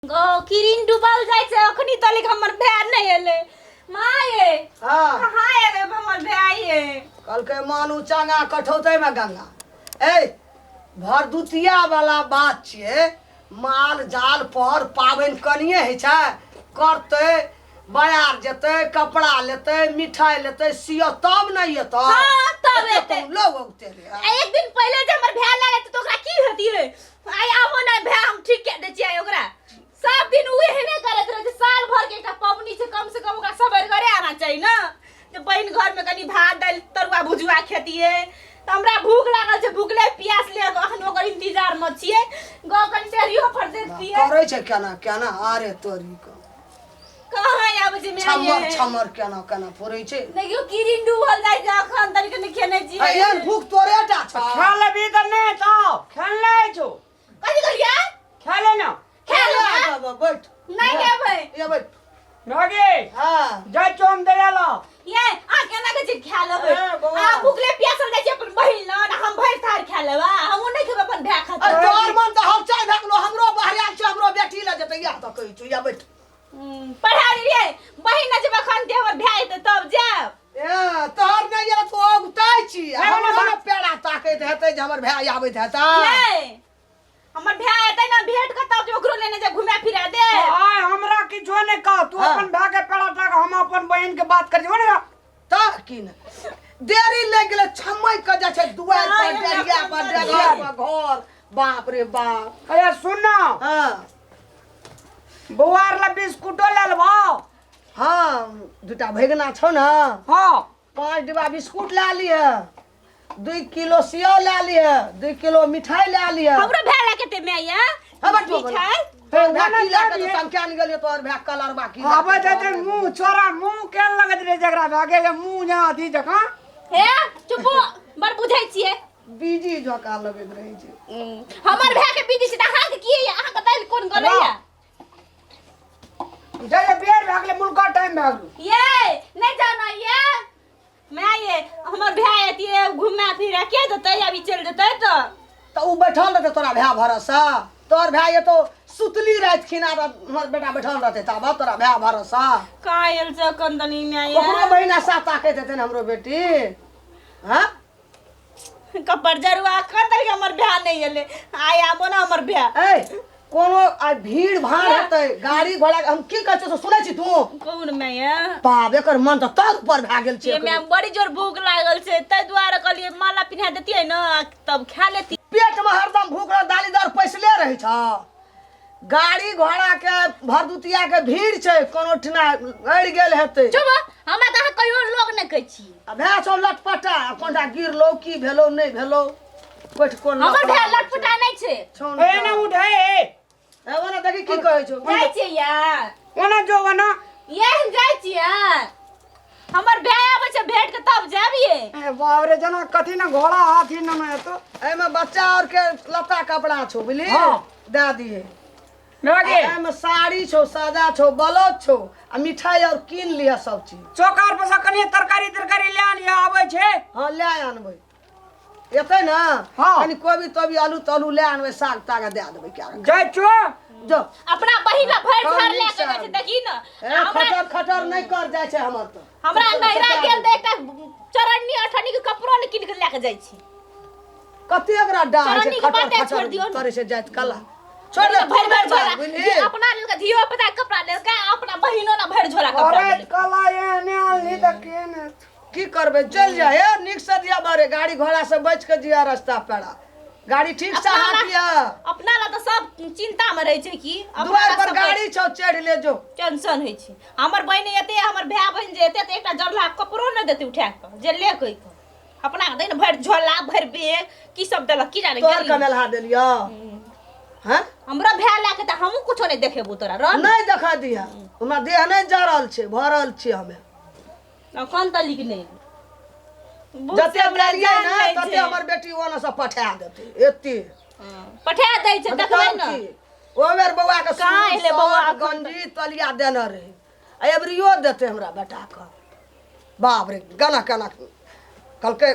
गो किरिन डूबल जाय छै अखनी तलिक हमर भाय नै एले माये हां कहां एले हमर भाय ये कल के मानू चांगा कठौते में गंगा ए भरदुतिया वाला बात छिए माल जाल पर पावन कनिए है छै करते बाजार जेते कपड़ा लेते मिठाई लेते सियो तब नहीं एतो हां तब एते लोग उगते एक दिन पहले जे हमर भाय लागे त ओकरा की हेतिए आइ आबो ना भाय हम ठीक के दै छियै ओकरा सब दिन उहे हेने करत रहे साल भर के एकटा पवनी छै कम से कम ओकरा सबर करे आना चाहिए ना जे बहिन घर में कनी भात दाल तरुआ भुजुआ खेतिए त हमरा भूख लागल छै भूखले प्यास ले अखन ओकर इंतजार में छिए गो कनी डेरियो पर देतिए करे छै केना केना आरे तोरी को कहां आबै छै छमर छमर केना केना फोरै छै देखियो किरिन डूबल जाय छै अखन तनिक ने खेने छिए एहन भूख तोरे टा छ खेले भी तो नहीं तो खेलने जो कथि करिया खेले ना खेले बाबा बैठ नहीं लेबै ये बैठ नगे हां जय चोम देला ये आ केना के चीज खा लेबै ए, बौआ। आ भूखले प्यासल जाय छै अपन बहिन ल हम भरि थार खा लेबा हम नै खेबै अपन भाय खातिर तोर मन त हम चाय भगलो हमरो बहरिया छै हमरो बेटी ल जेतै या त कहै छु या बैठ पढ़ा रे बहिन जब अखन दे हमर भाय त तब जाब ए तोहर नै ये तो उगताय छी हमरो पेड़ा ताकैत हेतै जे हमर भाय आबैत हेतै ये हमर भाय एतै ना भेट के तब जे ओकरो लेने जे घुमा फिरा दे आय हमरा किछो नहीं कह तू हाँ। अपन भाई के पेड़ा टाक हम अपन बहन के बात कर जो ना त की न देरी लग गेलै छमय क जा छै दुआर पर डेरिया पर डेरिया पर घर बाप रे बाप अरे सुन ना हां बुआर ला बिस्कुटो ले लेबो हां दुटा भैगना छौ न हां 5 डिब्बा बिस्कुट ला लिया 2 किलो सेव ला लिया 2 किलो मिठाई ला लिया हमरो भाय ला केते में या हमर मिठाई बाकी ला के तो संख्या निकल गेल तोर भाय कलर बाकी आबे ते मुंह छोरा मुंह के लगत रे जकरा भागे के मुंह ना अथी जका हे चुप बड़ बुझाई छिए बीजी जका लगत रहै छै हमर भाय के बीजी छै त अहाँ के की अहाँ के तैल कोन करैया जय बेर भागले मुल्का टाइम भागलू ये नहीं जाना ये मैं ये हमर भाई एतिए घुमा फिरा के देतै अभी चल देतै त उ बैठल रहते तोरा भाय भरोसा तोर भाय ये तो सुतली रात खिना हमर बेटा बैठल रहते तब तोरा भाय भरोसा कायल से कंदनी में ये ओकरो बहिना साथ ताकैत हेतै न हमरो बेटी हां कपर जरुआ कंदनी हमर भाई नहीं एले आया बोना हमर भाई ए कोनो आ भीड़ भाड़ हेतै गाड़ी घोड़ा हम की कहै छ सुनै छी तू कौन में ये बाप एकर मन त तर ऊपर भा गेल छै ये में बड़ी जोर भूख लागल छै तै दुआरे कहलिए माला पिन्हा देतिए न तब खा लेती पेट में हरदम भूख रह दालीदार पैसले रहै छ गाड़ी घोड़ा के भरदुतिया के भीड़ छै कोनो ठिना गड़ गेल हेतै चुप हमरा त अहाँ कहियो लोग नै कहै छी भै छौ लटपटा कोनटा गिरलो की भेलो नहीं भेलो कोठ कोन हमर भाई लटपटा नै छै छौ ए ना उठे ए ओना देखि की कहै छौ जाय छी यार ओना जो वना ये जाय छी यार हमर भाई आबै छै भेट के तब जाबिए ए बाप रे जना कथी ना घोड़ा हाथी ना में तो ए में बच्चा और के लता कपड़ा छौ बुझली हाँ। दे दिए नगे ए में साड़ी छौ सादा छौ ब्लाउज छौ आ मिठाई और कीन लिया सब चीज चोकार पर कनी तरकारी ले आनिया आबै छे हां ले आनबै एतै ना हाँ। कनी कोबी तोबी आलू तलू ले आनबै साग ताग दे देबै क्या जय चो जो अपना बहिन भर हाँ, घर ले नीक के से छै देखी न ए खटर खटर नहीं कर जाय छै हमर त हमरा नैरा गेल त एकटा चरन्नी अठनी के कपड़ो ने किन के ले के जाय छी कते एकरा डाह छै चरन्नी के खटर बाते छोड़ दियौ खटर न। करे से जात कला छोड़ दे भर भर झोला बुझली अपना लेल के धियो पता कपड़ा ले के अपना बहिनो ना भर झोला कपड़ा अरे ले कला ये ने आली त के ने की करबे चल जा हे निक से दिया बारे गाड़ी घोड़ा से बच के जिया रास्ता पेड़ा गाड़ी ठीक से हाथिया अपना ला त सब चिंता में रहे छै की दुआर पर गाड़ी छौ चढ़ ले जो टेंशन होई छै हमर बहिन एते हमर भाय बहिन जे एते त एकटा जरला कपड़ो न देते उठा के जे ले कहि के अपना के दिन भर झोला भर बैग की सब देलक की जाने तोर कमेलहा देलियो हैं हमरा भाय ला के त हमहु कुछो नै देखेबो तोरा र नहीं देखा दिया हमरा देह नहीं जरल छै भरल छी हमें कौन तलिक नहीं जते डरिए ना तते हमर बेटी ओना से पठा देते एते पठा दै छै देखबै न ओ बेर बौआ के कहाँ एले बौआ बौआ गंजी तलिया देने रहे एबरियो देते हमरा बेटा के बाप रे गाना गाना कल के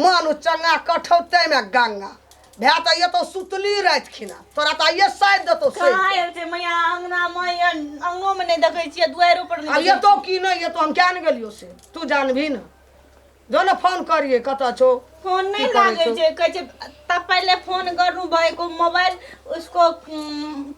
मानु चंगा कठौते में गंगा भैया तो ये तो सुतली रात खिना तोरा तो ये शायद देतो से कहाँ आयल छै मैया अंगना में अंगनो में नहीं देखे छियै दुआरो पर अब नहीं ये तो की नहीं ये तो हम क्या न गेलियो से तू जानबी ना जो ना फोन करिए कता छो फोन नहीं की करै लागे छौ? छै कहै छै तब पहले फोन करू भाई को मोबाइल उसको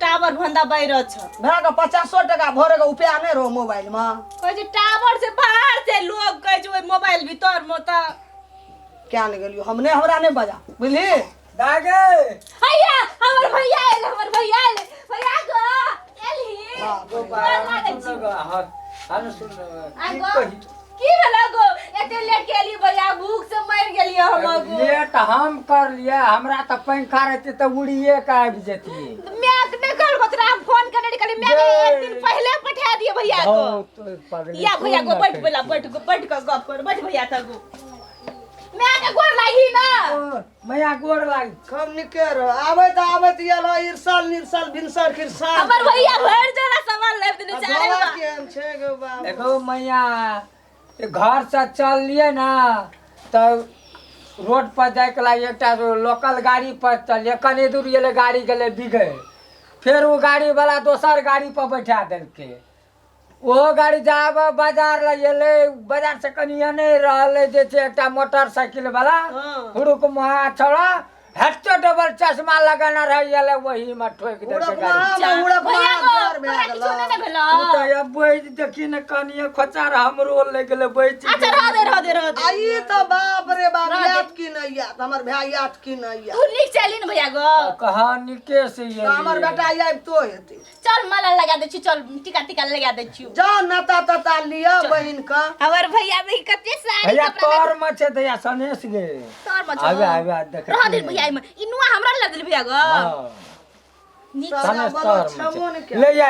टावर भंदा बैर छ भैया का 50 टका भरे का उपाय नहीं रहो मोबाइल में कहै छै टावर से बाहर से लोग कहै छै ओइ मोबाइल भीतर में त क्या न गेलियो हमने हमरा नहीं बजा बुझली दागे हैया हमर भैया आयल भैया गो एलही हाँ, गोर लागै छी हां सुन आगो की भेल गो एते लेट के एली भैया भूख से मर गेलियै हम गो लेट हम कर लिए हमरा तो पंखा रहते तो उड़िए के आबि जेतिए मैं नहीं कर बतरा हम फोन करने निकली मैं एक दिन पहले पठा दिए भैया को या भैया को बैठ बोला बैठ के गप कर बैठ भैया था गो मैं के गोर लागी ना मैया गोर लाग कम निकर आवे ये लो इरसाल निरसाल बिनसर खिरसाल हमर भैया भर जरा सामान ले देने चाहे गोवा के हम छे गो बाप देखो मैया ये घर से चल लिए ना तो रोड पर जाए के लागी एकटा लोकल गाड़ी पर चलिए कनी दूर ये गाड़ी गेले बिगड़ फिर वो गाड़ी वाला दोसर गाड़ी पर बैठा देलके वो गाड़ी जाब बाजार ले बाजार से कनिया नहीं रहले जे छै एकटा मोटरसाइकिल वाला हाँ। हुरुक मुहा छोड़ा हेडो डबल चश्मा लगाना रही वही में ठोक दे उड़क गाड़ी उड़क भैया मार को भे किछो नहीं गेलो भेला तो ये बैठ देखी न कनिया खोचार हमरो ले गेले बैठ अच्छा रह दे आई तो बाप रे बाप रह दे। याद की नहीं याद हमर भाई याद की नहीं याद तू लिख चली न भैया गो कहानी के से तो हमर बेटा याद तो हेती चल माला लगा दे छी चल टीका लगा दे छी जा नाता तता लिया बहन का हमर भैया नहीं कते सारी भैया तोर में छै दया सनेस गे तोर मत आवे देख रह दे भैया में इनुआ हमरा लग दिल भैया गो हां नीक सनेस बोलो, तोर छमो में ने छै। क्या? ले या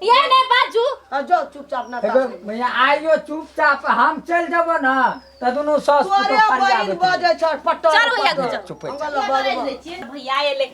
ये नहीं बाजू जो चुपचाप ना देखो भैया आइयो चुपचाप हम चल जब ना त दोनों सस तोरे बहन बाजे छ पट्टा चल भैया को चल चुप है। भैया ये ले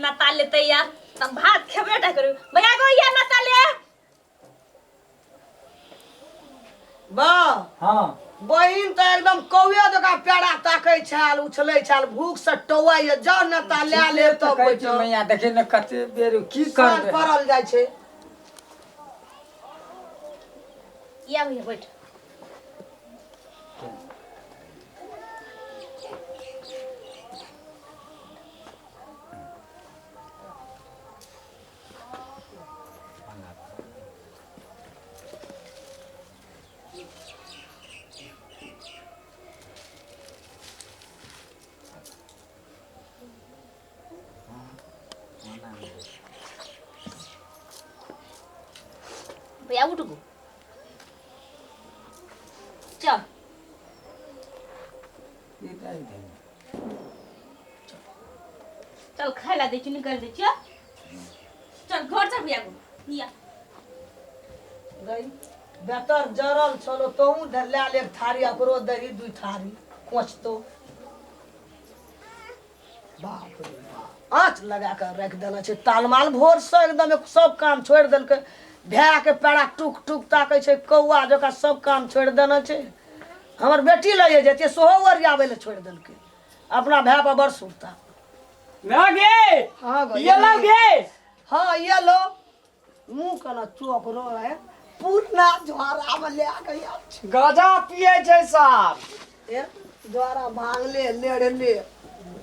नता लेते या तब भात खेबे टा करू भैया को या नता ले बा हां बहन तो एकदम कौवे जका पेड़ा ताकै छाल उछलै छाल भूख से टौआय जा नाता ले ले तो कहै छै मैया देखी न कते बेर की कर साँझ पड़ल जाइ छै या भैया बैठ भैया उठ गो चल चल खाइला दे छी निकल दे छी चल घर चल भैया को या गई बेटर जरल छलो तोहू ले ले थारी अपरो दही दुई थारी कोचतो बाप रे बाप आँच लगा कर रख देना छै तालमाल भोर से एकदम सब काम छोड़ देलकै भैया के पेड़ा टुक टुक ताकै छै कौआ जका सब काम छोड़ देना छै हमर बेटी लगे जेते सोहो ओरियाबै ले छोड़ देलकै अपना भाई पर बड़ सुनता लगे हाँ गो ये लगे हाँ ये लो मुंह कना चौक रो है पूरा ज्वारा में ले आ गया गजा पिए छै साहब ए ज्वारा भांग ले ले ले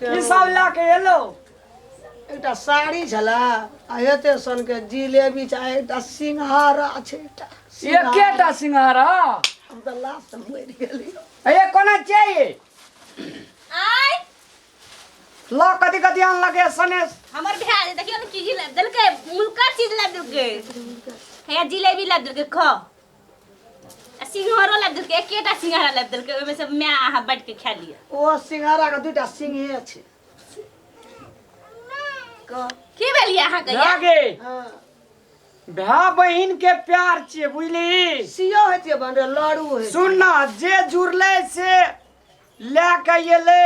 की सब लाके एलो एकटा साड़ी छला आ हेते सन के जिलेबी चाहे एकटा सिंघारा छै एकटा एकेटा सिंघारा हम त लास्ट में मर गेली ये कोना चाहिए आय ला कथी कथी आन लगे सनेस हमर भैया देखियो न चीज ला देलकै मुल्का चीज ला देलकै है जिलेबी ला देलकै ख आ सिंघारो ला देलकै एकेटा सिंघारा ला देलकै ओमे से मैं आहा बैठ के खा लिया ओ सिंघारा के दुटा सिंघे छै क की भेलिए अहाँ के लागे हां भाई बहन के प्यार छिए बुझली सियो हेते बन रे लाड़ू है सुन ना जे जुड़ले से ले के एले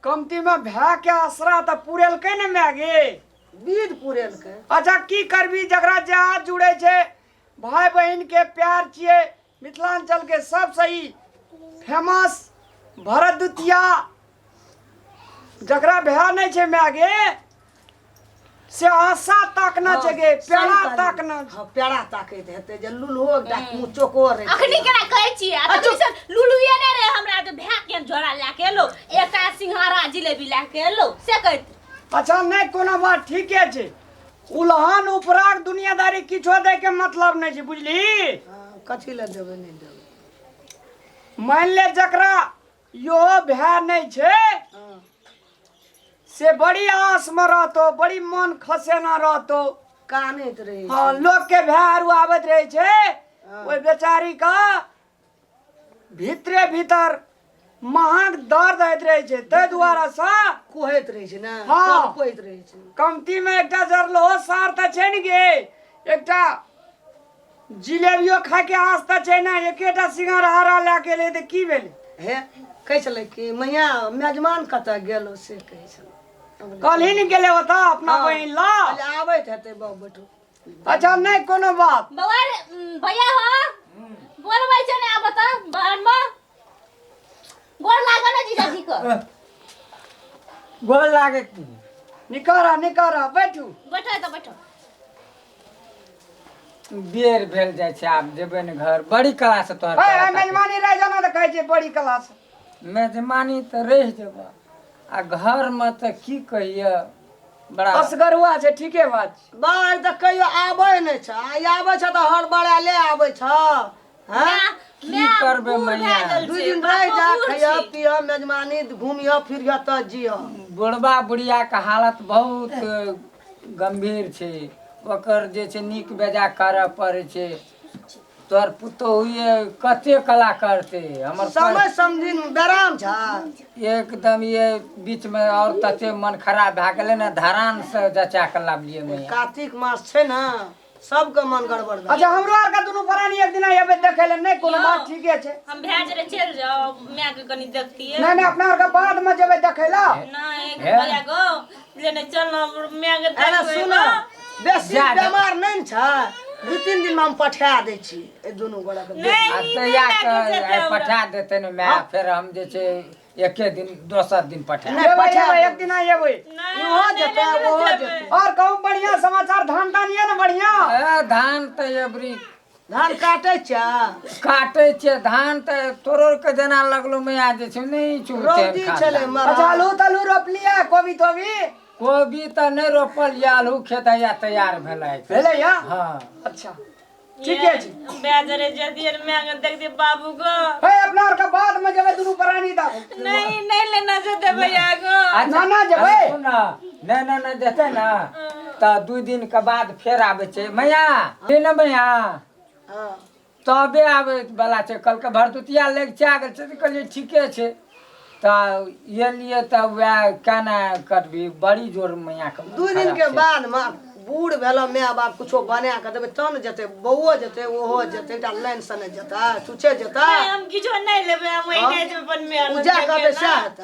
कमती में भाई के आसरा त पुरेलकै न मैगे बीज पुरेल के अच्छा की करबी जकरा जे हाथ जुड़े छै भाई बहन के प्यार छिए मिथिलांचल के सब सही फेमस भरत दुतिया जकरा भे नहीं छे मागे से आशा तक न जगे प्यारा तक न हाँ प्यारा ताकत हेते जे लुलहो एकटा ऊंचो को रे अखनी केना कहै छी आ तो लुलुए ने रे हमरा तो भैया के झोरा लाके एलो एकटा सिंघारा जिलेबी लाके एलो से कहै अच्छा नहीं कोनो बात ठीके छे उलहन उपराग दुनियादारी किछो दे के मतलब नहीं छे बुझली हाँ, कथी ले देबे नहीं देबे मान ले जकरा यो भे नहीं छे हाँ, से बड़ी आस में रहतो बड़ी मन खसे ना रहतो कानैत रहे हाँ लोग के भे आरु आवत रहे छे ओई बेचारी का भीतरे भीतर महान दर्द होइत रहे छे ते द्वारा सा कोहैत रहे छै ना हाँ। कोहैत रहे छै कमती में एकटा जरलो सार त छै न गे एकटा जिलेबियो खा के आस त छै ना एकेटा सिंघारा लाके ले त की भेले हे कहै छलै कि मैया मेजमान कतऽ गेलो से कहै छलै कल ही नहीं गेले होता अपना हाँ। बहिन ला कहलियै आबैत हेतै बाबू बैठो अच्छा नहीं कोनो बात बउआ भैया हो बोलबै छै ने आ बता बाहर में गोर लागो ना जीजाजी को गोल लागे की निकारा बैठू बैठो तो बैठो बेर भेल जाइ छै आब जेबै ने घर बड़ी कला से तोहर है पता मेजबानी रह जाना त कहै छै बड़ी क्लास मेजबानी तऽ रहि जेबऽ आ घर में तऽ की कहिए बड़ा असगरुआ छै ठीके बात छै। बाहर तऽ कहियो आबै नहि छै आ आबै छै तऽ हड़बड़ा ले आबै छ हाँ की करबै मैया? दू दिन रह जा खइया पिया मेजमानी घूमिया फिरिया तऽ जिया बुढ़बा बुढ़िया के हालत बहुत गंभीर छै ओकर जे छै नीक बेजा करऽ पड़ै छै तोहर पुतोहुए कते कला करते हमर समय समझिन बेराम छ एकदम ये बीच में और तते मन खराब भए गेलै ने धरान से जचा के लाबलिए मैया कार्तिक मास छै ना सबके मन गड़बड़ भए अच्छा हमरो आर के दुनू प्राणी एक दिन आबे देखे ले नहीं कोनो बात ठीके छै हम भेज रे चल जाओ मैं के कनी देखतिए नहीं अपना आर के बाद में जेबे देखे ला ना एक भैया गो लेने चल ना मैं के अरे देख सुन बेसी जा, जा। बीमार नहीं छ 2-3 दिन में हम पठा दै छी ए दुनू गोड़ा के नहीं आ नहीं तैया नहीं के पठा देते ने मैं फिर हम जे छै एके दिन दोसर दिन पठा नहीं, जेबे पठा जेबे दे। एक दिन आबे इहो जेतै ओहो जेतै और कहूं बढ़िया समाचार धान तान ये ना बढ़िया धान तऽ एबरी धान काटै छ काटे छै धान तऽ तोरो के जेना लगलो मैया जे छै नहीं चुरते रौदी छलै अच्छा मरा आलू तलू रोपलिया कोबी तोबी कोबी तऽ नहीं रोपल या आलू खेत या तैयार भेलै भेले या हाँ अच्छा ठीके छै भेज रे जल्दी मैं के देख दे बाबू को है अपना आर के बाद में जेबे दुनू प्राणी दा नहीं नहीं लेना जेते भैया को अच्छा, ना जेबै अरे सुन न नहीं देते ना तऽ 2 दिन के बाद फेर आबै छै मैया दिन मैया हां तबे आबै वाला छै कल के भरदुतिया लेके चा गेल छै तऽ कहलिए ठीके छै तऽ ये लिए तऽ वह केना करबी बड़ी जोर मैया के 2 दिन के बाद में बूढ़ भेलो माय बाप कुछो बना के देबे तन जेते बौओ जेते ओहो जेते एकटा लाइन सने जेता छुछे जेता हम किछो नहीं लेबे हम वही दे अपन में पूजा करते साथ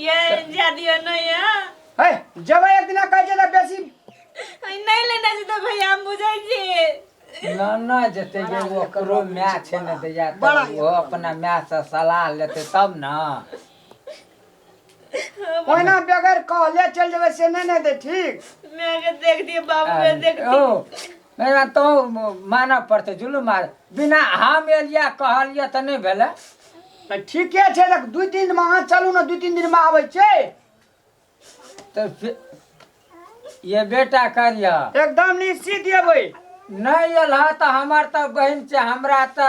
ये जा दियो नहीं है है जेबे एक दिन कहै छै बेसी नहीं लेना जेते भैया हम बुझै छी ना जते जे वो करो मैच छै ने दैया बड़ा वो अपना मैच से सलाह लेते तब ना ओहिना बगैर कहले चल जेबे से नहीं दे ठीक मैं के देख दिए बाबू के देख ओ मेरा तो माना पड़ते जुलूम मार बिना हम एलिया कहलिया त नहीं भेले तऽ ठीके छै देख 2 दिन में अहाँ चलू ना 2-3 दिन में आबै छै तो ये बेटा करिया एकदम निश्चित एबै नहीं एलह तो हमार तो बहन छै हमरा तो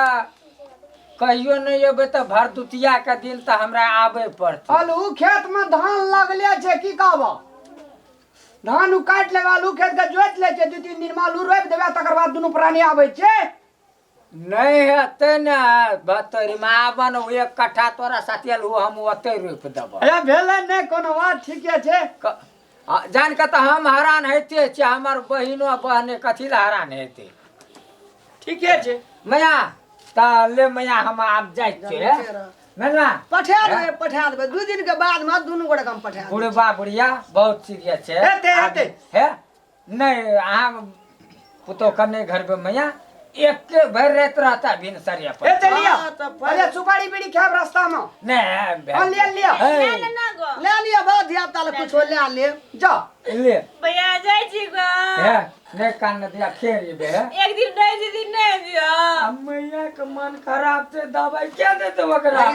कहियो नहीं एबे तो भरदुतिया के दिन तो हमरा आबे पड़ते आलू खेत में धान लगले छै की कहबा धान काट लेबे आलू खेत के जोत ले छै 2-3 दिन में आलू रोपि देबे तकर बाद दुनू प्राणी आबै छै नहीं हेते न बतरी में आबन एक कट्ठा तोरा साथियल हो हम ओते रोप देब या भेले नहीं कोनो बात ठीके छै जान के तो हम हैरान हेते छी हमर बहिनो बहने कथी ला हैरान हेते ठीके छै मैया ता ले मैया हम आब जाय छियै मैया पठा देबे 2 दिन के बाद में दुनू गोड़ा हम पठा देबे बुढ़बा बुढ़िया बहुत सीरियस छै हेते, हेते। है नहीं अहाँ पुतो कने घर पे मैया एक के भर रहत रहता भिनसरिया ए पर चलिया हाँ, तो पहले- पहले सुपारी बीड़ी खाब रास्ता में नहीं हाँ, लिया, लिया। ना ना ना गो ले लिया बहुत धिया पुता ले कुछ ले ले जा ले भैया जाय छी गो है ने कान दिया खेल बे एक दिन नहीं जी दिन नहीं दिया मैया के मन खराब से दवाई क्या दे तो ओकरा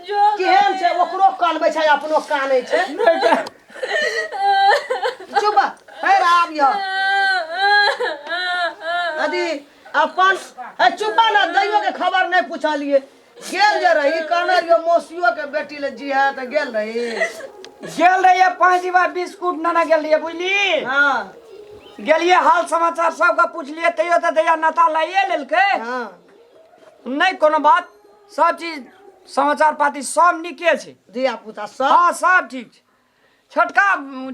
जो केहन छै ओकरो कानबै छै अपनो कानै छै नहीं के- चुप फेर आबियो अदी अपन चुप ना दैयो के खबर नहीं पूछलिए गेल जे रही कानरियो मौसियो के बेटी ले जी है त गेल रही गेल रहिए 5 बार बिस्कुट नाना गेल रहिए बुझली हां गेलिए हाल समाचार सबका पूछलिए तैयो तो दैया नाता लाइए लेलकै हां नहीं कोनो बात सब चीज समाचार पाती सब निके छै धिया पुता सब हाँ सब ठीक छै छोटका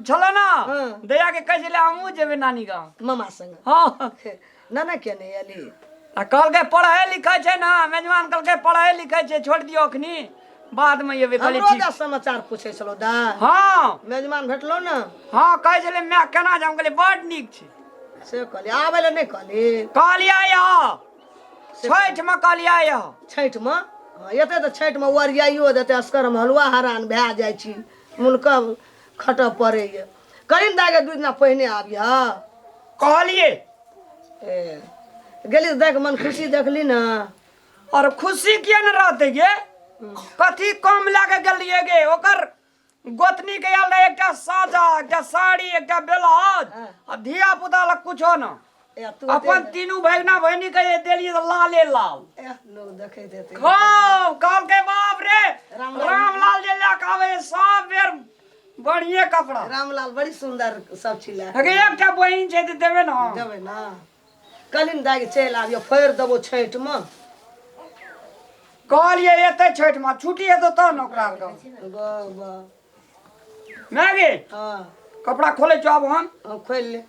छलो ना हाँ। दैया के कह छले हमहू जेबे नानी गाँव मामा संग हाँ नाना के नहीं अली आ कहलकै पढ़े लिखे छै ना मेजबान कहलकै पढ़े लिखे छै छोड़ दियो अखनी बाद में ये कहली हमरो ठीक दा समाचार पूछे छलो दा हाँ मेजबान भेटलो ना हाँ कहे छले मैं केना जाऊं कहली बड नीक छै से कहली आबै ले नहीं कहली कहलिया यह छठ में कहलिया यह छठ में एते तो छठ में ओरियाइयो देते असकर में हलवा हरान भए जाइ छी मुनका खट पड़े ये करीम दागे 2 दिन पहिने आबिया कहलिए ए गेली देख मन खुशी देखली ना और खुशी किया न रहते गे कथी कम लागे गेलिए गे ओकर गोतनी के आल रहे एकटा साजा एकटा साड़ी एकटा ब्लाउज आ धिया पुता लग कुछो न ए तू अपन तीनू भैगना बहनी के देलिए तो लाले लाल लोग देखे देते खाओ काल के बाप रे राम रामलाल जे ला के आवे सब बेर बढ़िया कपड़ा रामलाल बड़ी सुंदर सब छिला अगे एकटा बहिन छै त देबे न देबै ना कलिन दागे चल आबियो फेर देबो छठ में कहलिए एते छठ में छुट्टी हेतौ त न ओकरा वाह मैगे हां कपड़ा खोले छ अब हम खोल ले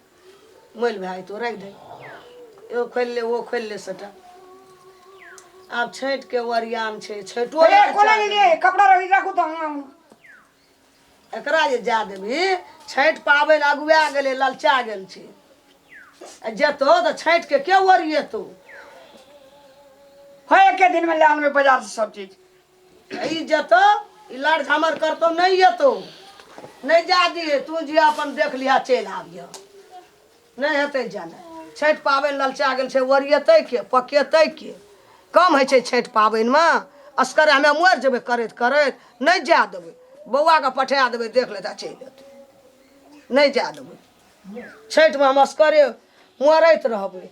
मोल भाई तो रख दे यो खोल ले वो खोल ले सटा अब छठ के वरियान छै छठो ए कोना लिए कपड़ा रही राखू त हम एकरा जे जा देबी छठ पाबनि अगुआ गेलै ललचा गेल छै जेतो तो छठ के के वरियेतो है एक दिन में ले आनबे बाजार से सब चीज ई जेतो ई लाड़ झामर करतो नहीं येतो नहीं जा दिए तू जी अपन देख लिया चल आबियो नहीं हेतै जाने छठ पाबनि ललचा गेल छै वरियेतै के पकेतै के कम होइ छै छठ पाबनि में असकर हमे मरि जेबै करैत करैत नहीं जा देबै बौआ के पठा देबै देख लेता चलि अयतै नहीं जा देबै छठ में हम असकरे मरैत रहबै